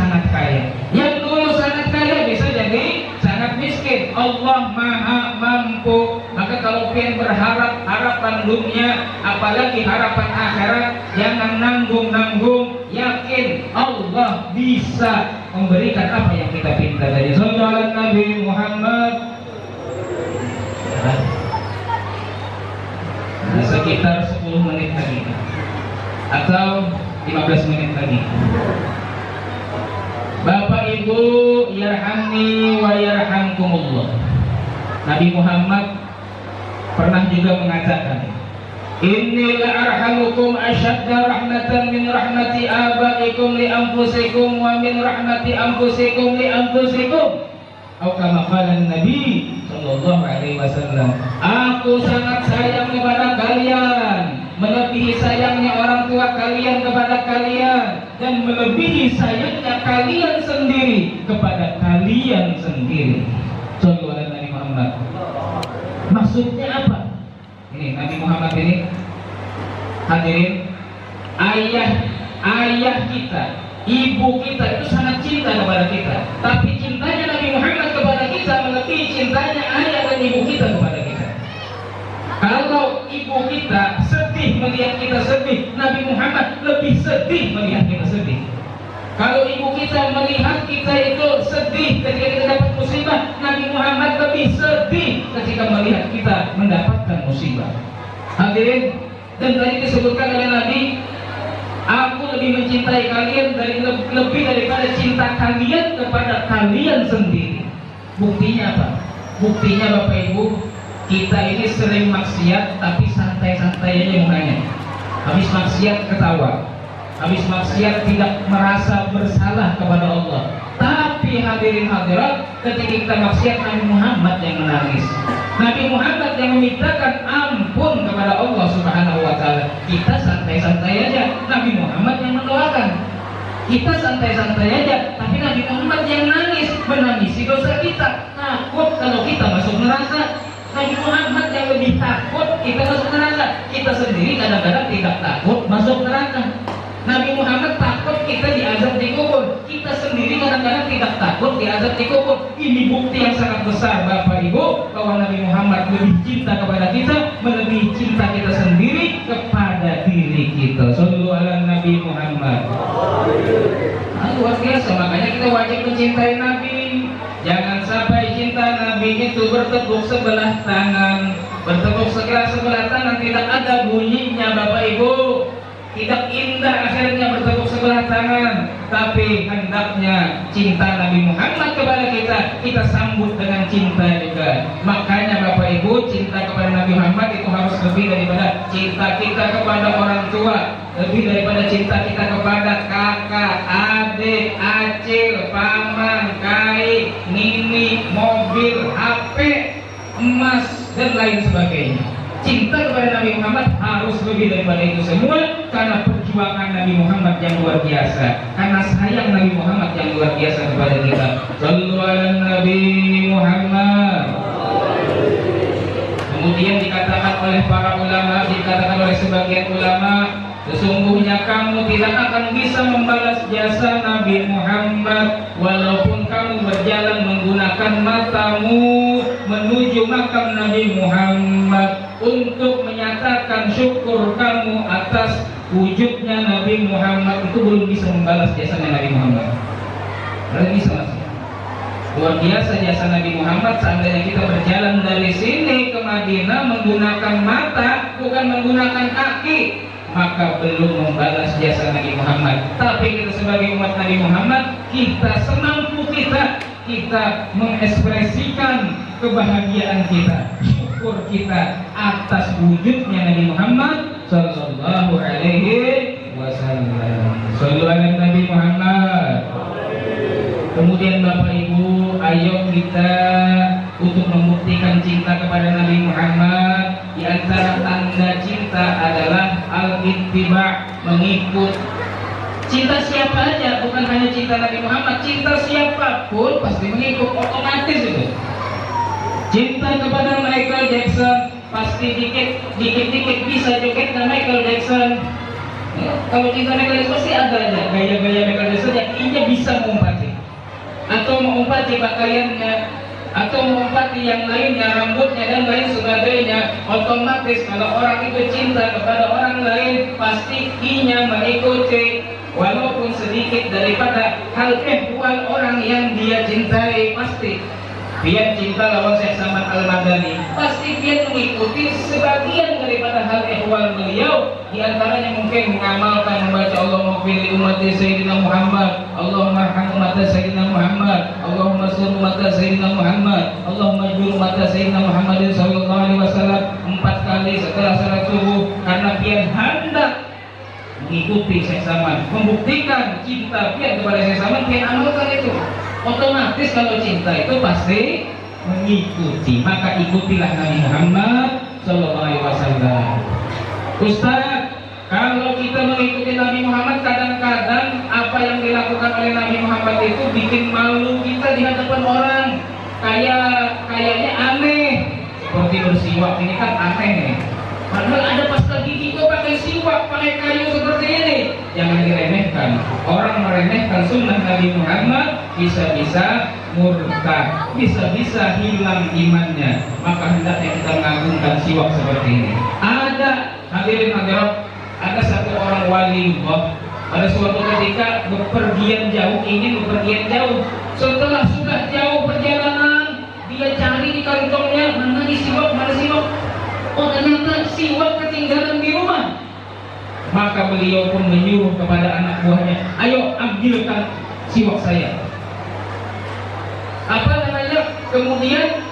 sangat kaya. Yang dulu sangat kaya bisa jadi sangat miskin. Allah Maha mampu. Maka kalau pengen berharap harapan dunia, apalagi harapan akhirat, jangan nanggung-nanggung. Yakin Allah bisa memberikan apa yang kita minta. Dari sallallahu Nabi Muhammad. Sekitar 10 menit lagi atau 15 menit lagi. Bapak Ibu, yarhamni wa yarhamkumullah. Nabi Muhammad pernah juga mengatakan, Inni la'arhamukum asyadda rahmatan min rahmati abaikum li anfusikum wa min rahmati anfusikum li anfusikum. Atau kama qala Nabi sallallahu alaihi wasallam, aku sangat sayang kepada kalian melebihi sayangnya orang tua kalian kepada kalian, dan melebihi sayangnya kalian sendiri kepada kalian sendiri. Sallallahu alaihi Nabi Muhammad. Maksudnya apa? Ini Nabi Muhammad ini, hadirin, ayah kita, ibu kita itu sangat cinta kepada kita, tapi cintanya Nabi Muhammad kepada kita melebihi cintanya ayah dan ibu kita kepada kita. Kalau ibu kita sedih melihat kita sedih, Nabi Muhammad lebih sedih melihat kita sedih. Kalau ibu kita melihat kita itu sedih ketika kita dapat musibah, Nabi Muhammad lebih sedih ketika melihat kita mendapatkan musibah. Hadirin, dan tadi disebutkan oleh Nabi, aku lebih mencintai kalian lebih daripada cinta kalian kepada kalian sendiri. Buktinya apa? Buktinya Bapak Ibu, kita ini sering maksiat tapi santai-santai aja mukanya. Habis maksiat ketawa, habis maksiat tidak merasa bersalah kepada Allah. Tapi hadirin hadirat, ketika kita maksiat, Nabi Muhammad yang menangis, Nabi Muhammad yang memintakan ampun kepada Allah Subhanahu wa Ta'ala. Kita santai-santai aja, Nabi Muhammad yang mendoakan. Kita santai-santai aja, tapi Nabi Muhammad yang nangis, menangisi dosa kita, takut kalau kita masuk neraka. Nabi Muhammad yang lebih takut kita masuk neraka. Kita sendiri kadang-kadang tidak takut masuk neraka. Nabi Muhammad takut kita diazab di kubur. Kita sendiri kadang-kadang tidak takut diazab di kubur. Ini bukti yang sangat besar Bapak Ibu, bahwa Nabi Muhammad lebih cinta kepada kita, melebihi cinta kita sendiri kepada diri kita. Sallallahu ala Nabi Muhammad. Luar biasa, makanya kita wajib mencintai Nabi. Jangan sampai cinta Nabi itu bertepuk sebelah tangan. Bertepuk sebelah tangan tidak ada bunyinya Bapak Ibu. Tidak indah akhirnya bertepuk sebelah tangan. Tapi hendaknya cinta Nabi Muhammad kepada kita sambut dengan cinta juga. Makanya Bapak Ibu, cinta kepada Nabi Muhammad itu harus lebih daripada cinta kita kepada orang tua, lebih daripada cinta kita kepada kakak, adik, acil, paman, kai, nini, mobil, HP, emas, dan lain sebagainya. Cinta kepada Nabi Muhammad harus lebih daripada itu semua, karena perjuangan Nabi Muhammad yang luar biasa, karena sayang Nabi Muhammad yang luar biasa kepada kita. Sallallahu alaihi Nabi Muhammad. Kemudian dikatakan oleh para ulama, dikatakan oleh sebagian ulama, sesungguhnya kamu tidak akan bisa membalas jasa Nabi Muhammad walaupun kamu berjalan menggunakan matamu menuju makam Nabi Muhammad untuk menyatakan syukur kamu atas wujudnya Nabi Muhammad. Itu belum bisa membalas jasanya Nabi Muhammad. Belum bisa mas. Luar biasa jasa Nabi Muhammad. Seandainya kita berjalan dari sini ke Madinah menggunakan mata, bukan menggunakan kaki, maka belum membalas jasa Nabi Muhammad. Tapi kita sebagai umat Nabi Muhammad, kita semampu kita mengekspresikan kebahagiaan kita, syukur kita atas wujudnya Nabi Muhammad sallallahu alaihi wasallam. Sallallahu alaihi Nabi Muhammad. Kemudian Bapak Ibu, ayo kita untuk membuktikan cinta kepada Nabi Muhammad. Di antara tanda cinta adalah al-ittiba', mengikut. Cinta siapa aja, bukan hanya cinta Nabi Muhammad, cinta siapapun pasti mengikut, otomatis itu. Cinta kepada Michael Jackson, pasti dikit-dikit bisa joget dengan Michael Jackson. Ya, kalau cinta mekanisme sih ada aja gaya-gaya mekanisme yang ini bisa mengumpati atau mengumpati pakaiannya atau mengumpati yang lainnya, rambutnya dan lain sebagainya. Otomatis kalau orang itu cinta kepada orang lain, pasti inya mengikuti walaupun sedikit daripada hal ehwal orang yang dia cintai. Pasti dia cinta lawan Syekh Samad Al-Madani, pasti dia mengikuti sebagian daripada hal ehwal beliau. Di antaranya mungkin mengamalkan membaca Allahumma fili umat Sayyidina Muhammad, Allahumma arham umat Sayyidina Muhammad, Allahumma sur umat Sayyidina Muhammad, Allahumma jur umat Sayyidina Muhammad sallallahu alaihi wasallam 4 kali setelah salat subuh, karena dia hendak mengikuti Syekh Samad, membuktikan cinta dia kepada Syekh Samad. Dia amalkan itu. Otomatis kalau cinta itu pasti mengikuti, maka ikutilah Nabi Muhammad sallallahu alaihi wasallam. Ustaz, kalau kita mengikuti Nabi Muhammad, kadang-kadang apa yang dilakukan oleh Nabi Muhammad itu bikin malu kita di hadapan orang. Kayaknya aneh. Seperti bersiwak ini kan aneh nih. Padahal ada pasta gigi kok pakai siwak, pakai kayu seperti ini. Jangan diremehkan. Orang meremehkan sunnah Nabi Muhammad bisa-bisa murtad, bisa-bisa hilang imannya. Maka hendaknya kita mengagungkan siwak seperti ini. Ada hadirin hadirat, ada satu orang wali Allah pada suatu ketika ingin bepergian jauh. Setelah sudah jauh perjalanan, dia cari di kantongnya, mana siwak. Oh, ternyata siwak ketinggalan di rumah. Maka beliau pun menyuruh kepada anak buahnya, ayo ambilkan siwak saya. Kemudian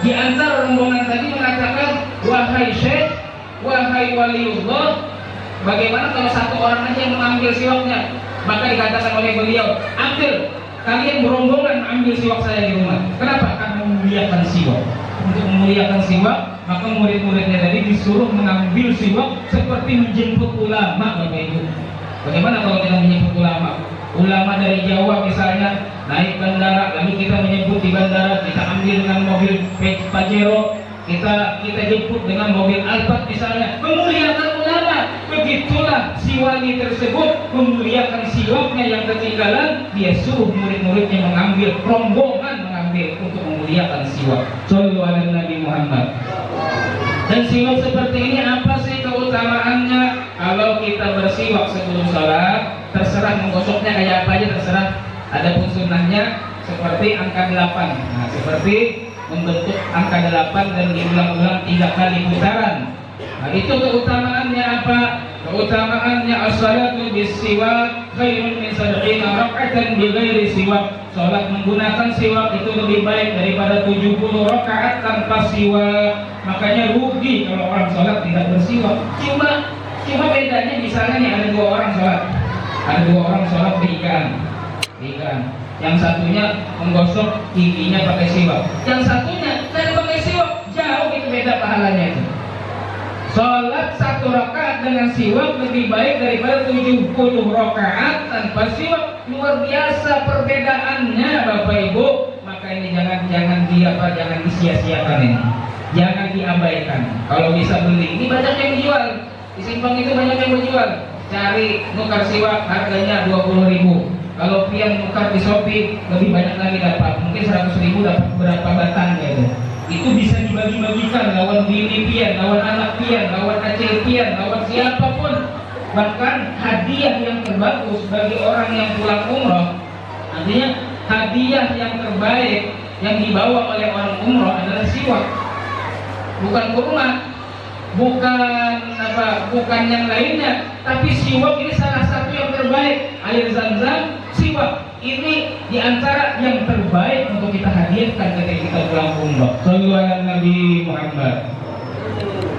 di antara rombongan tadi mengatakan, wahai Syekh, wahai waliullah, bagaimana kalau satu orang aja yang mengambil siwaknya? Maka dikatakan oleh beliau, ambil, kalian berombongan ambil siwak saya di rumah. Kenapa? Karena memuliakan siwak. Untuk memuliakan siwak, maka murid-muridnya tadi disuruh mengambil siwak seperti menjemput ulama, Bapak Ibu. Bagaimana kalau kita menjemput ulama? Ulama dari Jawa misalnya naik bandara, lalu kita menjemput di bandara, kita ambil dengan mobil Pajero, kita jemput dengan mobil Alphard misalnya, memuliakan ulama. Begitulah si wali tersebut memuliakan siwaknya yang ketinggalan, dia suruh murid-muridnya mengambil, rombongan mengambil untuk memuliakan siwak. Shallallahu alaihi Nabi Muhammad. Dan siwak seperti ini apa sih keutamaannya? Kalau kita bersiwak sebelum sholat, terserah menggosoknya kayak apa aja terserah. Adapun sunnahnya seperti angka 8. Nah, seperti membentuk angka 8 dan diulang-ulang 3 kali putaran. Nah, itu keutamaannya apa? Keutamaannya as-salatu bis-siwak khairun min 70 rak'atan bighairi siwak. Salat menggunakan siwak itu lebih baik daripada 70 rakaat tanpa siwak. Makanya rugi kalau orang salat tidak bersiwak. Cuma bedanya misalnya nih ada 2 orang salat. Ada 2 orang salat berikan. Yang satunya menggosok giginya pakai siwak, yang satunya tidak pakai siwak. Jauh itu beda pahalanya itu. Salat 1 rakaat dengan siwak lebih baik daripada 70 rakaat tanpa siwak. Luar biasa perbedaannya, Bapak Ibu. Maka ini jangan disia-siakan ini. Jangan diabaikan. Kalau bisa beli, ini banyak yang jual. Di Simpang itu banyak yang berjual. Cari nukar siwak harganya 20.000. Kalau pian nukar di Shopee lebih banyak lagi dapat. Mungkin 100.000 dapat berapa batang gitu. Itu bisa dibagi-bagikan lawan bini pian, lawan anak pian, lawan acil pian, lawan siapapun. Bahkan hadiah yang terbagus bagi orang yang pulang umroh, artinya hadiah yang terbaik yang dibawa oleh orang umroh adalah siwak. Bukan kurma, bukan yang lainnya, tapi siwak ini salah satu yang terbaik. Air Zam-Zam, siwak ini diantara yang terbaik untuk kita hadirkan ketika kita pulang umroh. Sallallahu alaihi Nabi Muhammad.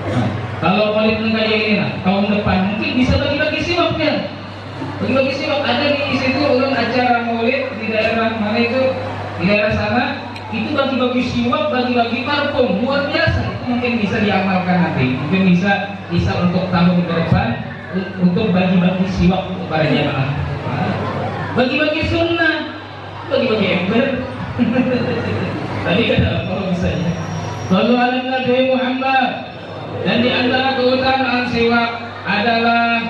Nah, kalau Maulid kayak ini, tahun depan mungkin bisa bagi-bagi siwaknya. Bagi-bagi siwak ada di situ ulun acara Maulid di daerah mana itu, di daerah sana. Itu bagi-bagi siwak, bagi-bagi parfum, luar biasa. Itu mungkin bisa diamalkan nanti, mungkin bisa untuk tahun ke depan untuk bagi-bagi siwak kepada jamaah. Bagi-bagi sunnah, bagi-bagi ember. Tadi kata apa misalnya? Sallallahu alaihi Nabi Muhammad. Dan di antara keutamaan siwak adalah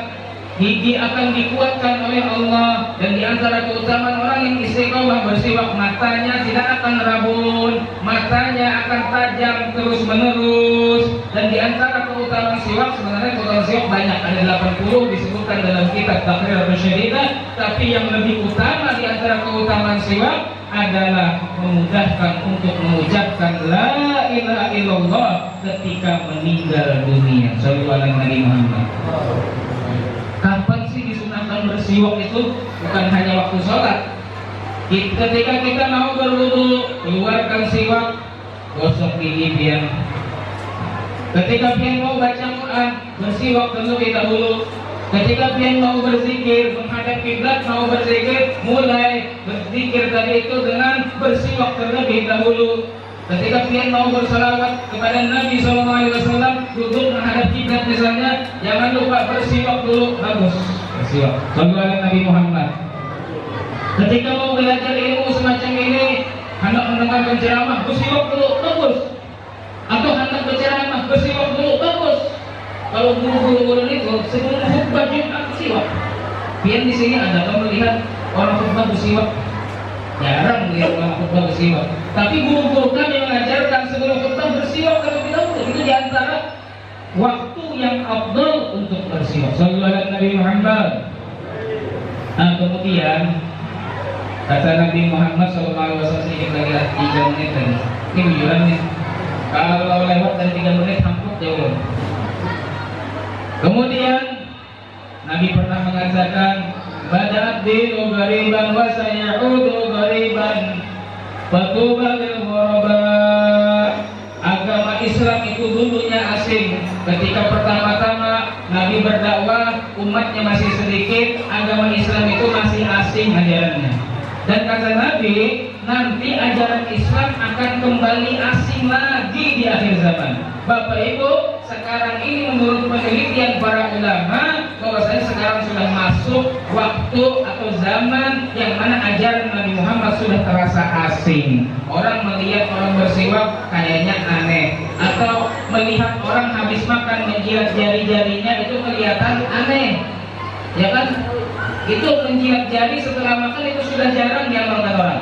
gigi akan dikuatkan oleh Allah, dan di antara keutamaan orang yang istiqomah bersiwak, matanya tidak akan rabun, matanya akan tajam terus menerus. Dan di antara keutamaan siwak, sebenarnya keutamaan siwak banyak, ada 80 disebutkan dalam kitab Taqrir Rasyadidah, tapi yang lebih utama di antara keutamaan siwak adalah memudahkan untuk mengucapkan la ilaha illallah ketika meninggal dunia. Shallallahu alaihi Nabi Muhammad. Kapan sih disunahkan bersiwak itu? Bukan hanya waktu sholat. Ketika kita mau berwudu, keluarkan siwak, gosok gigi pian. Ketika pian mau baca Quran, bersiwak terlebih dahulu. Ketika pian mau berzikir, menghadap kiblat mau berzikir, mulai berzikir tadi itu dengan bersiwak terlebih dahulu. Ketika pian mau bersalawat kepada Nabi SAW, duduk menghadap kiblat misalnya, jangan lupa bersiwak dulu, bagus bersiwak. Sallallahu Nabi Muhammad. Ketika mau belajar ilmu semacam ini, hendak mendengarkan ceramah, bersiwak dulu, bagus. Atau hendak berceramah, bersiwak dulu, bagus. Kalau guru-guru itu sebelum khutbah Jumat bersiwak. Pian di sini ada kamu melihat orang khutbah bersiwak? Jarang melihat orang khutbah bersiwak. Tapi guru-guru kami mengajarkan sebelum khutbah bersiwak terlebih dahulu. Itu diantara waktu yang afdal untuk bersiwak. Sallallahu alaihi Nabi Muhammad. Nah kemudian kata Nabi Muhammad SAW, sedikit lagi 3 menit tadi. Ini bujuran nih. Kalau lewat dari 3 menit hampir jauh. Kemudian Nabi pernah mengatakan, bada'ad dinu ghariban wa sayaudu ghariban fatuba lil ghuraba. Agama Islam itu dulunya asing. Ketika pertama-tama Nabi berdakwah, umatnya masih sedikit, agama Islam itu masih asing ajarannya. Dan kata Nabi, nanti ajaran Islam akan kembali asing lagi di akhir zaman. Bapak Ibu, sekarang ini menurut penelitian para ulama, bahwasanya sekarang sudah masuk waktu atau zaman yang mana ajaran Nabi Muhammad sudah terasa asing. Orang melihat orang bersiwak kayaknya aneh, atau melihat orang habis makan menjilat jari-jarinya itu kelihatan aneh, ya kan? Itu menjilat jari setelah makan itu sudah jarang diamalkan orang.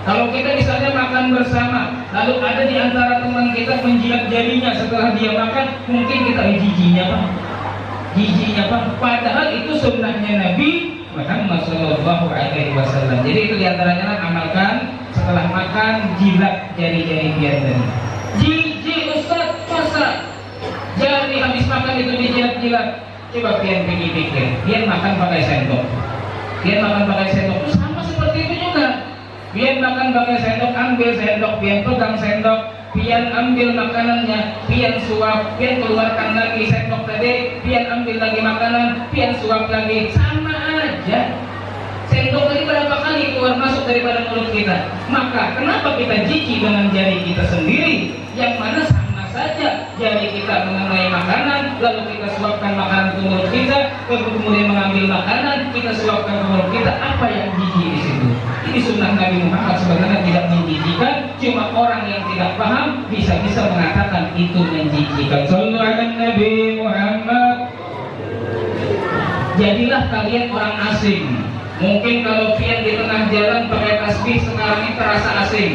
Kalau kita misalnya makan bersama, lalu ada di antara teman kita menjilat jarinya setelah dia makan, mungkin kita jijinya Pak, jijinya Pak. Padahal itu sunnahnya Nabi Muhammad SAW. Jadi itu diantaranya amalkan setelah makan, jilat jari-jari pian tadi. Jiji Ustaz, masa jari habis makan itu dijilat-jilat? Coba pian pikir-pikir, pian makan pakai sendok, pian makan pakai sendok itu sama seperti itu juga. Pian makan pakai sendok, ambil sendok, pian pegang sendok, pian ambil makanannya, pian suap, pian keluarkan lagi sendok tadi, pian ambil lagi makanan, pian suap lagi, sama aja. Sendok tadi berapa kali keluar masuk daripada mulut kita? Maka kenapa kita jijik dengan jari kita sendiri, yang mana sama saja jari kita mengenai makanan, lalu kita suapkan makanan ke mulut kita, kemudian mengambil makanan, kita suapkan ke mulut kita. Apa yang jijik di situ? Ini sunnah Nabi Muhammad sebenarnya tidak menjijikan, cuma orang yang tidak paham bisa-bisa mengatakan itu menjijikan. Sallallahu alaihi Nabi Muhammad. Jadilah kalian orang asing. Mungkin kalau pian di tengah jalan pakai tasbih sekarang ini terasa asing.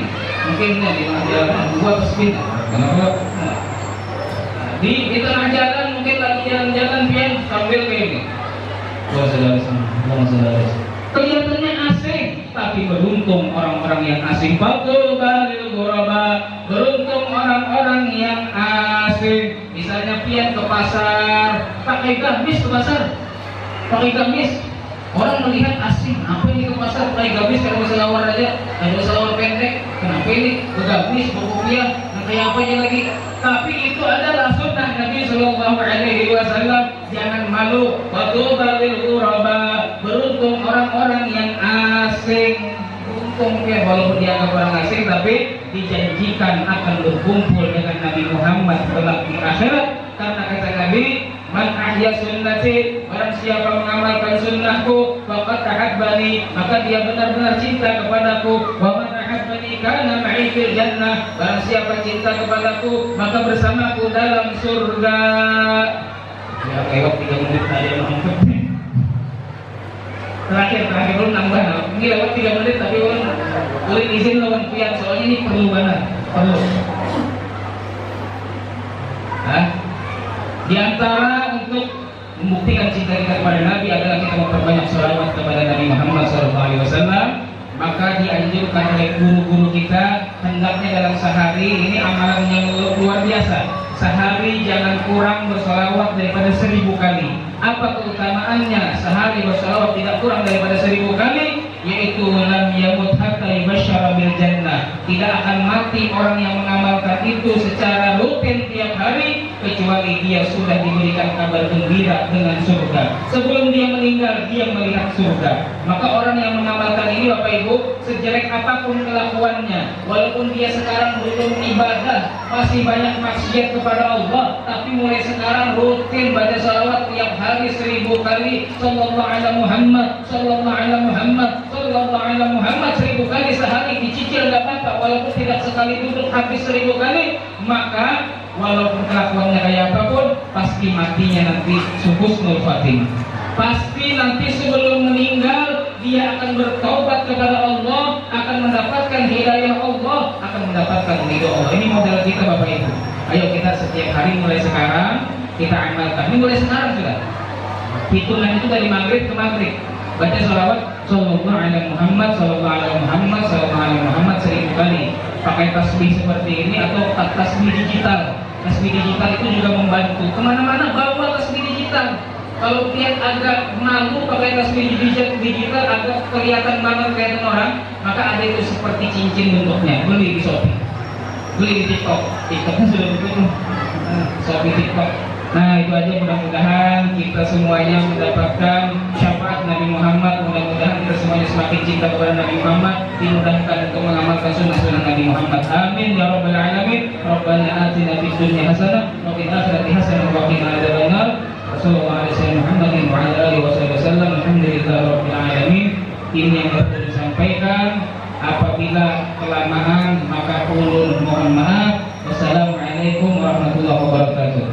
Mungkin di tengah jalan buat tasbih. Di tengah jalan mungkin lagi jalan-jalan pian sambil kayak ini. Kelihatannya asing, tapi beruntung orang-orang yang asing. Fatuba lil ghuraba. Beruntung orang-orang yang asing. Misalnya pian ke pasar, pakai gamis ke pasar, pakai gamis. Orang melihat asing, apa ini ke pasar pakai gamis, kalau selawar aja, ada selawar pendek, kenapa ini gamis, berkopiah, kayak apa aja lagi. Tapi itu adalah sunnah Nabi Sallallahu Alaihi Wasallam. Jangan malu. Fatuba lil ghuraba. Beruntung orang-orang yang asing. Beruntung ya, walaupun dianggap orang asing, tapi dijanjikan akan berkumpul dengan Nabi Muhammad kelak di akhirat. Karena kata Nabi, man ahya sunnati, barang siapa mengamalkan sunnahku, faqad ahabbani, maka dia benar-benar cinta kepadaku. Wa man ahabbani kana ma'i fil jannah, barang siapa cinta kepadaku, maka bersamaku dalam surga. Ya lewat 3 menit aja terakhir belum nambah. Ini lewat 3 menit tapi boleh izin lawan pian soalnya ini perlu banget, perlu. Di antara untuk membuktikan cinta kita kepada Nabi adalah kita memperbanyak sholawat kepada Nabi Muhammad SAW. Maka dianjurkan oleh guru-guru kita hendaknya dalam sehari ini amalan yang luar biasa. Sehari jangan kurang bersolawat daripada 1000 kali. Apa keutamaannya sehari bersolawat tidak kurang daripada 1000 kali? Yaitu lam yamut hatta yubasysyara bil jannah. Tidak akan mati orang yang mengamalkan itu secara rutin tiap hari kecuali dia sudah diberikan kabar gembira dengan surga. Sebelum dia meninggal dia melihat surga. Maka orang yang mengamalkan ini Bapak Ibu, sejelek apapun kelakuannya, walaupun dia sekarang belum ibadah, masih banyak maksiat kepada Allah, tapi mulai sekarang rutin baca salawat tiap hari 1000 kali, sallallahu alaihi Muhammad, sallallahu alaihi Muhammad, sallallahu alaihi Muhammad 1000 kali sehari, dicicil enggak apa-apa, walaupun tidak sekali duduk habis 1000 kali, maka walaupun kelakuannya kayak apapun, pasti matinya nanti husnul khatimah. Pasti nanti sebelum meninggal dia akan bertaubat kepada Allah, akan mendapatkan hidayah Allah, akan mendapatkan ridho Allah. Ini modal kita Bapak Ibu. Ayo kita setiap hari mulai sekarang kita amalkan. Ini mulai sekarang sudah. Hitungan itu dari maghrib ke maghrib. Baca salawat sallallahu alaihi Muhammad, sallallahu alaihi Muhammad, sallallahu alaihi Muhammad 1000 kali. Pakai tasbih seperti ini atau tasbih digital. Tasbih digital itu juga membantu. Kemana-mana bawa tasbih digital. Kalau dia agak malu pakai tasbih digital, agak kelihatan banget kelihatan orang, maka ada itu seperti cincin bentuknya. Beli di Shopee, beli di TikTok. TikToknya sudah begitu. Shopee TikTok. Nah itu aja, mudah-mudahan kita semuanya mendapatkan syafaat Nabi Muhammad. Mudah-mudahan kita semuanya semakin cinta kepada Nabi Muhammad, dimudahkan untuk mengamalkan sunnah-sunnah Nabi Muhammad. Amin ya rabbal alamin. Rabbana atina fid dunya hasanah wa fil akhirati hasanah wa qina adzabannar. Sallallahu alaihi Muhammadin wa ala alihi wasallam. Alhamdulillahirabbil alamin. Ini yang perlu disampaikan. Apabila kelamaan maka ulun mohon maaf. Wassalamualaikum warahmatullahi wabarakatuh.